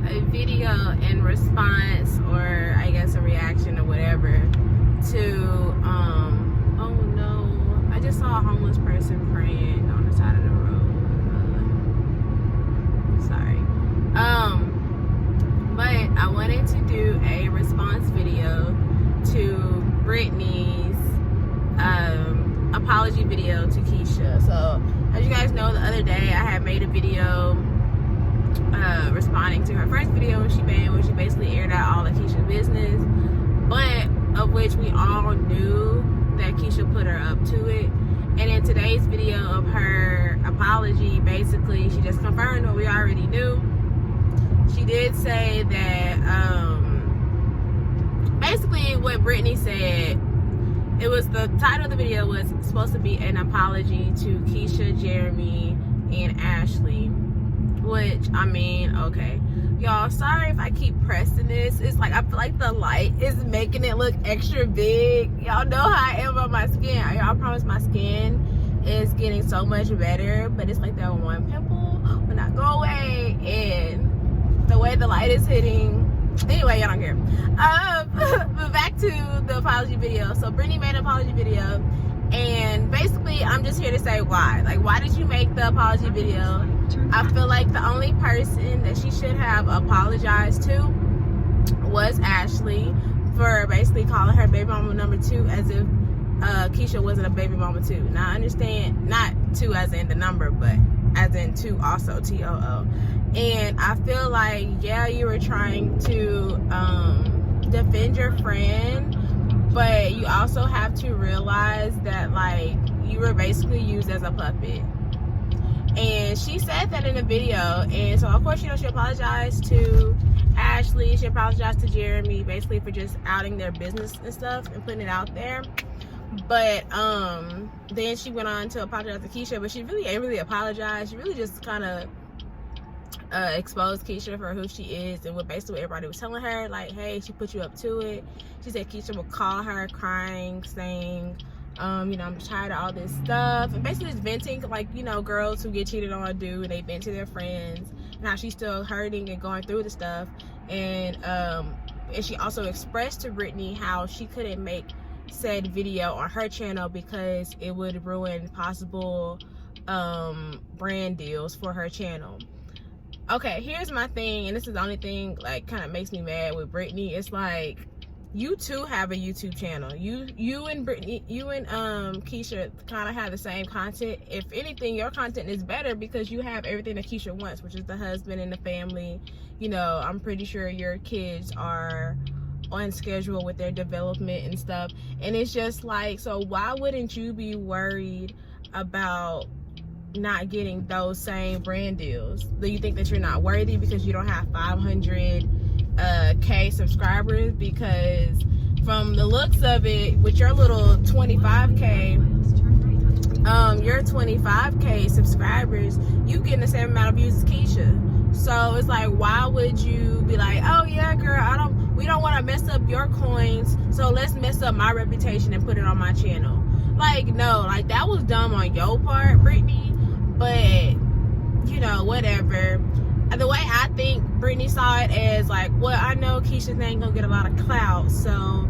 a video in response, or I guess a reaction or whatever, to oh no, I just saw a homeless person praying on the side of the road. Sorry. But I wanted to do a response video to Brittany's apology video to Keisha. So as you guys know, the other day I had made a video responding to her first video when she basically aired out all of Keisha's business, but of which we all knew that Keisha put her up to it. And in today's video of her apology, basically she just confirmed what we already knew. She did say that basically what Brittany said, it was, the title of the video was supposed to be an apology to Keisha, Jeremy, and Ashley. Which, I mean, okay. Y'all, sorry if I keep pressing this. It's like, I feel like the light is making it look extra big. Y'all know how I am on my skin. Y'all promise my skin is getting so much better. But it's like that one pimple will not go away. And the way the light is hitting. Anyway, y'all don't care. But back to the apology video. So Brittany made an apology video. And basically, I'm just here to say why. Like, why did you make the apology video? I feel like the only person that she should have apologized to was Ashley for basically calling her baby mama number 2, as if Keisha wasn't a baby mama 2. Now, I understand, not 2 as in the number, but as in 2 also, T-O-O. And I feel like, yeah, you were trying to defend your friend, but you also have to realize that, like, you were basically used as a puppet. And she said that in the video. And so, of course, you know, she apologized to Ashley. She apologized to Jeremy, basically for just outing their business and stuff and putting it out there. But then she went on to apologize to Keisha, but she really ain't really apologized. She really just kind of exposed Keisha for who she is and what basically everybody was telling her. Like, hey, she put you up to it. She said Keisha would call her crying, saying, you know, I'm tired of all this stuff, and basically just venting, like, you know, girls who get cheated on do, and they vent to their friends, and how she's still hurting and going through the stuff. And she also expressed to Brittany how she couldn't make said video on her channel because it would ruin possible brand deals for her channel. Okay, here's my thing, and this is the only thing, like, kind of makes me mad with Brittany. It's like, you too have a YouTube channel. You and Brittany, you and Keisha kind of have the same content. If anything, your content is better because you have everything that Keisha wants, which is the husband and the family. You know, I'm pretty sure your kids are on schedule with their development and stuff. And it's just like, so why wouldn't you be worried about not getting those same brand deals? Do you think that you're not worthy because you don't have 500K subscribers? Because from the looks of it, with your little 25K, your 25K subscribers, you getting the same amount of views as Keisha. So it's like, why would you be like, oh yeah, girl, we don't want to mess up your coins, so let's mess up my reputation and put it on my channel? Like, no, like, that was dumb on your part, Brittany. But, you know, whatever. The way I think Brittany saw it as, like, well, I know Keisha's ain't gonna get a lot of clout, so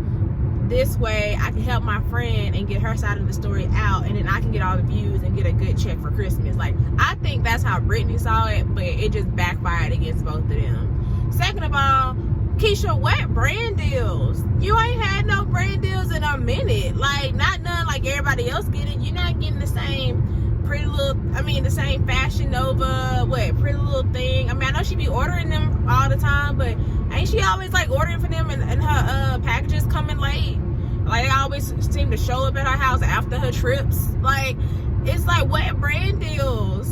this way I can help my friend and get her side of the story out, and then I can get all the views and get a good check for Christmas. Like, I think that's how Brittany saw it, but it just backfired against both of them. Second of all, Keisha, what brand deals? You ain't had no brand deals in a minute. Like, not none like everybody else getting. You're not getting the same the same Fashion Nova, Pretty Little Thing. I mean, I know she be ordering them all the time, but ain't she always, like, ordering for them and her packages coming late? Like, they always seem to show up at her house after her trips. Like, it's like, what brand deals?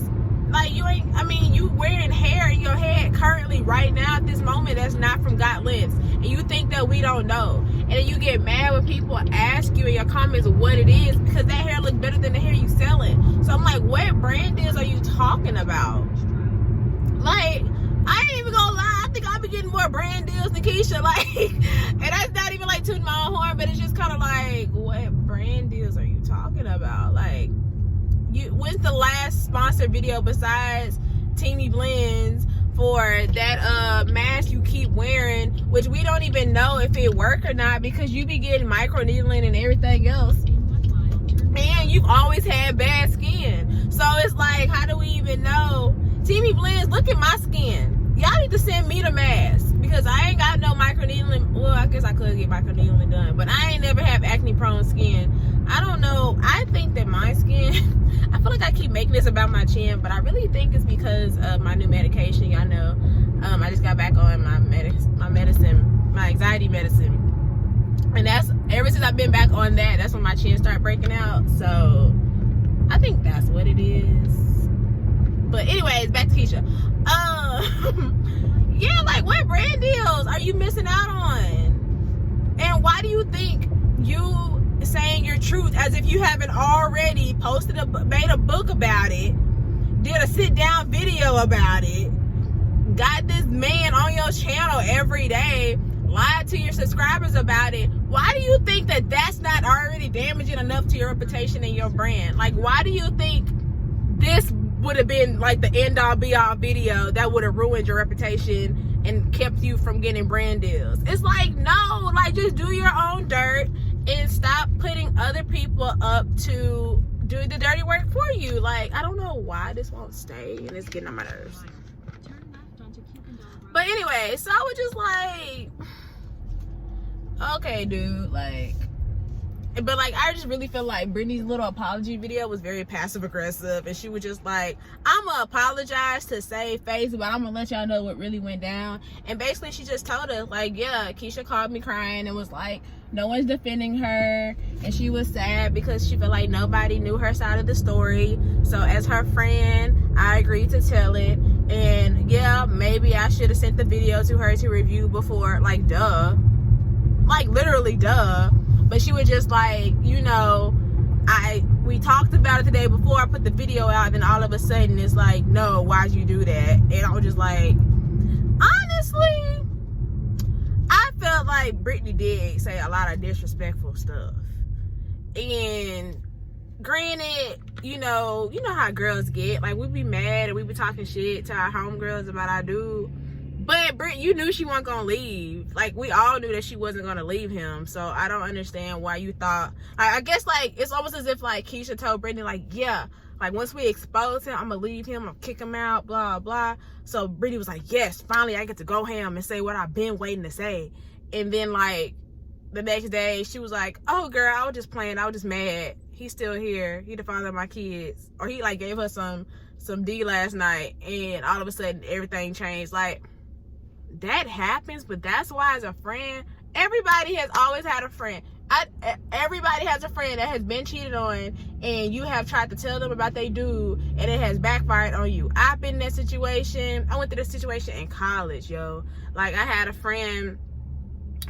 Like, you ain't, I mean, you wearing hair in your head currently right now at this moment that's not from Got Lens, and you think that we don't know. And then you get mad when people ask you in your comments what it is, because that hair look better than the hair you selling. So I'm like, what brand deals are you talking about? Like, I ain't even gonna lie, I think I'll be getting more brand deals than Keisha. Like, and that's not even like tooting my own horn, but it's just kind of like, what brand deals are you talking about? Like, when's the last sponsored video besides Teamy Blends for for that mask you keep wearing, which we don't even know if it work or not because you be getting microneedling and everything else. And you've always had bad skin. So it's like, how do we even know? TV Blends, look at my skin. Y'all need to send me the mask because I ain't got no microneedling. Well, I guess I could get microneedling done, but I ain't never have acne prone skin. I don't know. I think that my skin, I feel like I keep making this about my chin, but I really think it's because of my new medication. Y'all know, I just got back on my medicine, my anxiety medicine. And that's, ever since I've been back on that, that's when my chin started breaking out. So I think that's what it is. But anyways, back to Keisha. Yeah, like what brand deals are you missing out on? And why do you think you saying your truth as if you haven't already made a book about it, did a sit down video about it, got this man on your channel every day, lied to your subscribers about it? Why do you think that that's not already damaging enough to your reputation and your brand? Like, why do you think this would have been like the end all be all video that would have ruined your reputation and kept you from getting brand deals? It's like, no, like just do your own dirt and stop putting other people up to do the dirty work for you. Like, I don't know why this won't stay and it's getting on my nerves. But anyway, so I was just like, okay, dude, like, but like, I just really feel like Brittany's little apology video was very passive aggressive, and she was just like, I'm gonna apologize to save face, but I'm gonna let y'all know what really went down. And basically she just told us like, yeah, Keisha called me crying and was like, no one's defending her, and she was sad because she felt like nobody knew her side of the story. So as her friend, I agreed to tell it. And yeah, maybe I should have sent the video to her to review before, like, duh, like literally duh. But she was just like, you know, we talked about it the day before I put the video out, and then all of a sudden it's like, no, why'd you do that? And I was just like, honestly, I felt like Brittany did say a lot of disrespectful stuff. And granted, you know how girls get. Like, we be mad and we be talking shit to our homegirls about our dude. But Britt, you knew she wasn't gonna leave. Like, we all knew that she wasn't gonna leave him. So I don't understand why you thought. I guess like it's almost as if like Keisha told Brittany like, yeah, like once we expose him, I'm gonna leave him, I'm gonna kick him out, blah blah. So Brittany was like, yes, finally I get to go ham and say what I've been waiting to say. And then like the next day she was like, oh girl, I was just playing, I was just mad. He's still here. He the father of my kids. Or he like gave her some D last night, and all of a sudden everything changed. Like, that happens, but that's why as a friend, everybody has always had a friend. Everybody has a friend that has been cheated on, and you have tried to tell them about they dude, and it has backfired on you. I've been in that situation. I went through this situation in college, yo. Like, I had a friend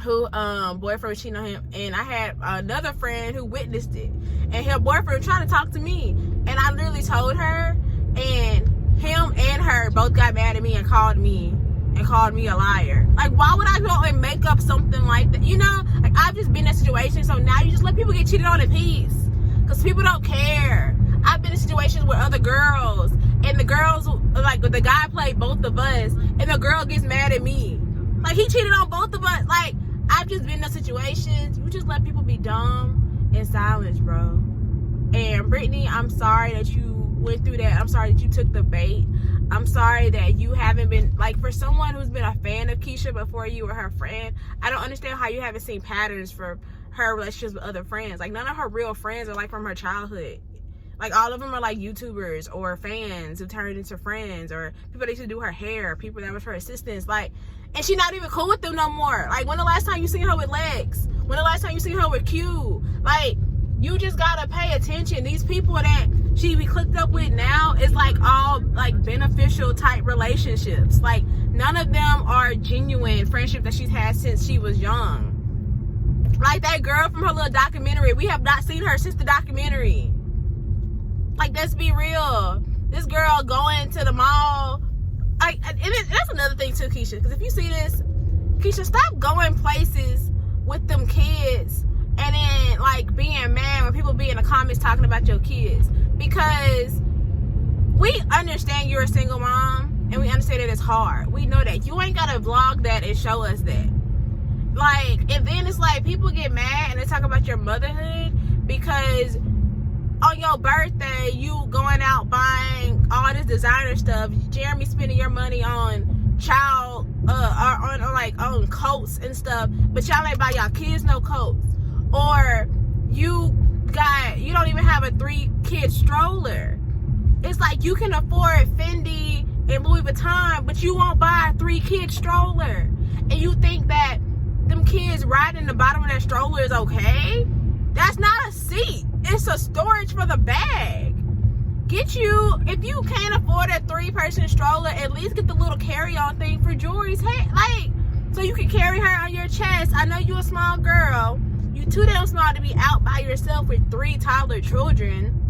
who boyfriend was cheating on him, and I had another friend who witnessed it, and her boyfriend was trying to talk to me, and I literally told her, and him and her both got mad at me and called me a liar. Like, why would I go and make up something like that? You know, like, I've just been in that situation, so now you just let people get cheated on in peace, because people don't care. I've been in situations with other girls, and the girls, like, the guy played both of us, and the girl gets mad at me. Like, he cheated on both of us. Like, I've just been in those situations. You just let people be dumb in silence, bro. And Brittany, I'm sorry that you went through that. I'm sorry that you took the bait. I'm sorry that you haven't been, like, for someone who's been a fan of Keisha before you were her friend, I don't understand how you haven't seen patterns for her relationships with other friends. Like, none of her real friends are like from her childhood. Like, all of them are like YouTubers or fans who turned into friends, or people that used to do her hair, people that was her assistants. Like, and she's not even cool with them no more. Like, when the last time you seen her with Lex? When the last time you seen her with Q? Like, you just gotta pay attention. These people that she be clicked up with now is like all like beneficial type relationships. Like, none of them are genuine friendships that she's had since she was young. Like, that girl from her little documentary, we have not seen her since the documentary. Like, let's be real. This girl going to the mall. Like, and that's another thing too, Keisha. Because if you see this, Keisha, stop going places with them kids and then like being mad when people be in the comments talking about your kids. Because we understand you're a single mom, and we understand that it's hard. We know that. You ain't gotta vlog that and show us that. Like, and then it's like people get mad and they talk about your motherhood because on your birthday you going out buying all this designer stuff. Jeremy spending your money on child on coats and stuff, but y'all ain't buy y'all kids no coats. Or you don't even have a 3-kid stroller. It's like you can afford Fendi and Louis Vuitton, but you won't buy a 3-kid stroller. And you think that them kids riding in the bottom of that stroller is okay? That's not a seat. It's a storage for the bag. Get you, if you can't afford a 3-person stroller, at least get the little carry-on thing for Jory's head. Like, so you can carry her on your chest. I know you a small girl. You too damn small to be out by yourself with 3 toddler children.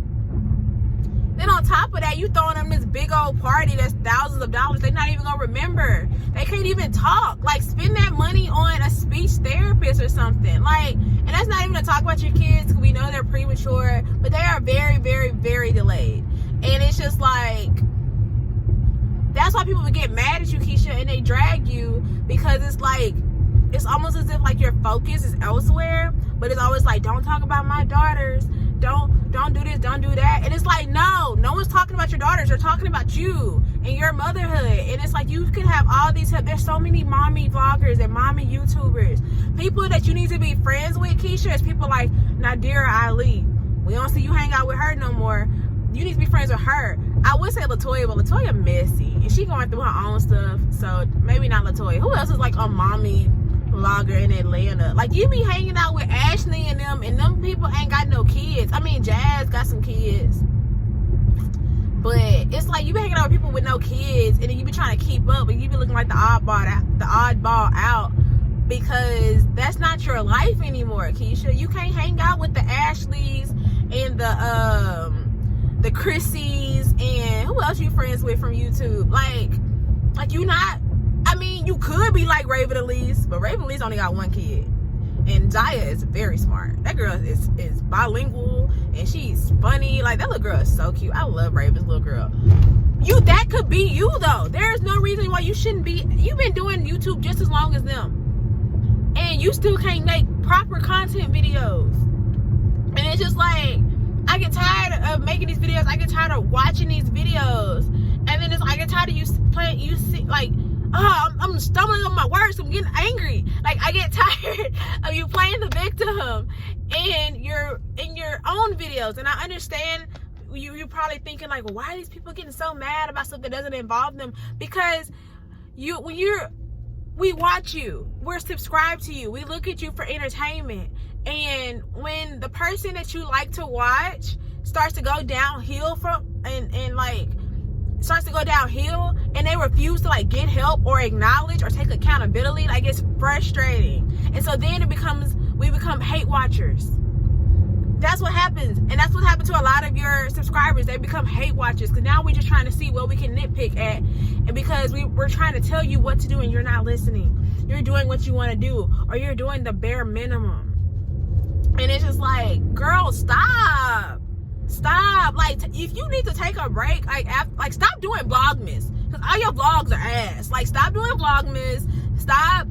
Then on top of that, you throwing them this big old party that's thousands of dollars. They're not even gonna remember. They can't even talk. Like, spend that money on a speech therapist or something. Like, and that's not even to talk about your kids, because we know they're premature, but they are very, very, very delayed. And it's just like, that's why people would get mad at you, Keesha, and they drag you, because it's like, it's almost as if like your focus is elsewhere, but it's always like, don't talk about my daughters, don't do this, don't do that. And it's like, no one's talking about your daughters. They're talking about you and your motherhood. And it's like, you can have all these, there's so many mommy vloggers and mommy YouTubers. People that you need to be friends with, Keesha, is people like Nadira Ali. We don't see you hang out with her no more. You need to be friends with her. I would say Latoya, but Latoya messy, and she going through her own stuff, so maybe not Latoya. Who else is like a mommy vlogger in Atlanta? Like, you be hanging out with Ashley and them people ain't got no kids. I mean, Jazz got some kids, but it's like you be hanging out with people with no kids, and then you be trying to keep up, and you be looking like the oddball out, because that's not your life anymore, Keesha. You can't hang out with the Ashleys and the Chrissies and who else you friends with from YouTube. Like you not, I mean, you could be like Raven Elise, but Raven Elise only got 1 kid. And Jaya is very smart. That girl is bilingual, and she's funny. Like, that little girl is so cute. I love Raven's little girl. That could be you, though. There's no reason why you shouldn't be. You've been doing YouTube just as long as them, and you still can't make proper content videos. And it's just like, I get tired of making these videos. I get tired of watching these videos. And then I get tired of you see, like, I'm stumbling on my words. I'm getting angry. Like, I get tired of you playing the victim in your own videos. And I understand you're probably thinking, like, well, why are these people getting so mad about stuff that doesn't involve them? Because we watch you. We're subscribed to you. We look at you for entertainment. And when the person that you like to watch starts to go downhill starts to go downhill, and they refuse to like get help or acknowledge or take accountability, like, it's frustrating. And so then we become hate watchers. That's what happens. And that's what happened to a lot of your subscribers. They become hate watchers, because now we're just trying to see what we can nitpick at, and because we're trying to tell you what to do and you're not listening. You're doing what you want to do, or you're doing the bare minimum. And it's just like, girl, stop. Like, if you need to take a break, like stop doing VLOGMAS, because all your vlogs are ass. Like, stop doing VLOGMAS. Stop.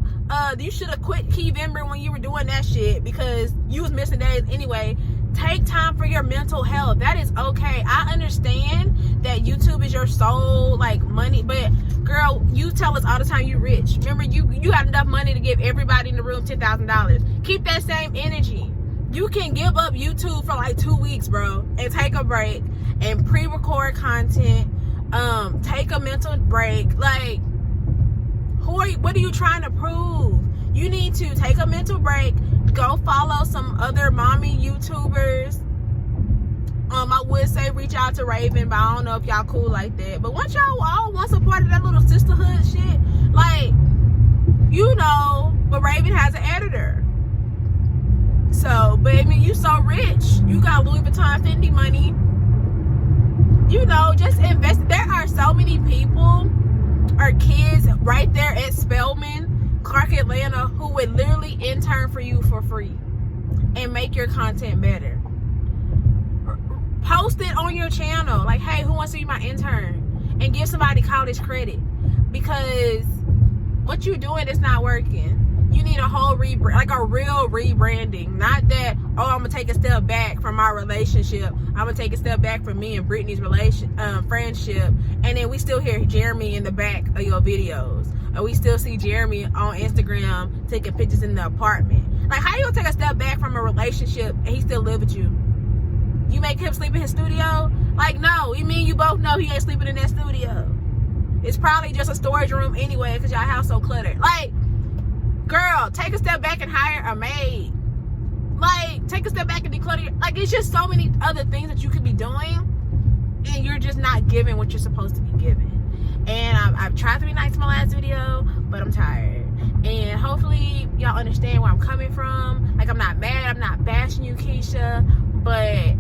You should have quit Keyvember when you were doing that shit, because you was missing days anyway. Take time for your mental health. That is okay. I understand that YouTube is your sole, like, money, but girl, you tell us all the time you rich. Remember, you got enough money to give everybody in the room $10,000. Keep that same energy. You can give up YouTube for like 2 weeks, bro, and take a break and pre-record content. Take a mental break. Like, what are you trying to prove? You need to take a mental break. Go follow some other mommy YouTubers. I would say reach out to Raven, but I don't know if y'all cool like that. But once y'all all once a part of that little sisterhood shit, like, you know, but Raven has an editor. So, but I mean, you so rich. You got Louis Vuitton, Fendi money. You know, just invest. There are so many people or kids right there at Spelman, Clark, Atlanta, who would literally intern for you for free and make your content better. Post it on your channel. Like, hey, who wants to be my intern? And give somebody college credit. because what you're doing is not working. You need a whole like a real rebranding. Not that, oh, I'm gonna take a step back from our relationship. I'm gonna take a step back from me and Brittany's friendship, and then we still hear Jeremy in the back of your videos, and we still see Jeremy on Instagram taking pictures in the apartment. Like, how you gonna take a step back from a relationship and he still live with you? You make him sleep in his studio? Like, no, you mean you both know he ain't sleeping in that studio. It's probably just a storage room anyway, because y'all house so cluttered. Like, girl, take a step back and hire a maid. Like, take a step back and declutter. Like, it's just so many other things that you could be doing, and you're just not giving what you're supposed to be giving. And I've tried to be nice to my last video, but I'm tired. And hopefully y'all understand where I'm coming from. Like, I'm not mad, I'm not bashing you, Keesha, but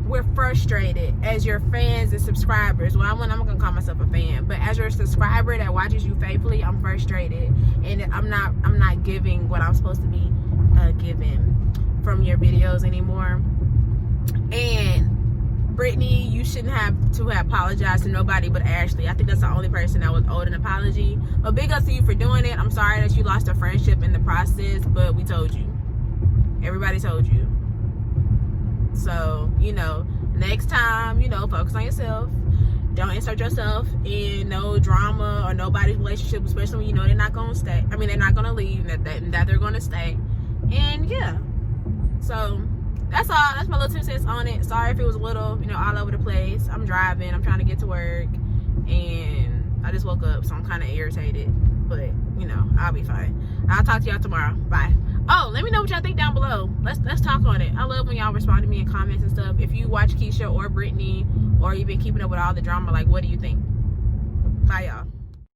we're frustrated as your fans and subscribers. Well, I'm gonna call myself a fan, but as your subscriber that watches you faithfully, I'm frustrated, and I'm not giving what I'm supposed to be giving from your videos anymore. And Brittany, you shouldn't have to apologize to nobody but Ashley. I think that's the only person that was owed an apology. But big ups to you for doing it. I'm sorry that you lost a friendship in the process, but we told you. Everybody told you. So, you know, next time, you know, focus on yourself. Don't insert yourself in no drama or nobody's relationship, especially when you know they're not going to stay. I mean, they're not going to leave, that they're going to stay. And, yeah. So, that's all. That's my little 2 cents on it. Sorry if it was a little, you know, all over the place. I'm driving. I'm trying to get to work. And I just woke up, so I'm kind of irritated. But, you know, I'll be fine. I'll talk to y'all tomorrow. Bye. Oh, let me know what y'all think down below. Let's talk on it. I love when y'all respond to me in comments and stuff. If you watch Keesha or Brittany, or you've been keeping up with all the drama, like, what do you think? Bye, y'all.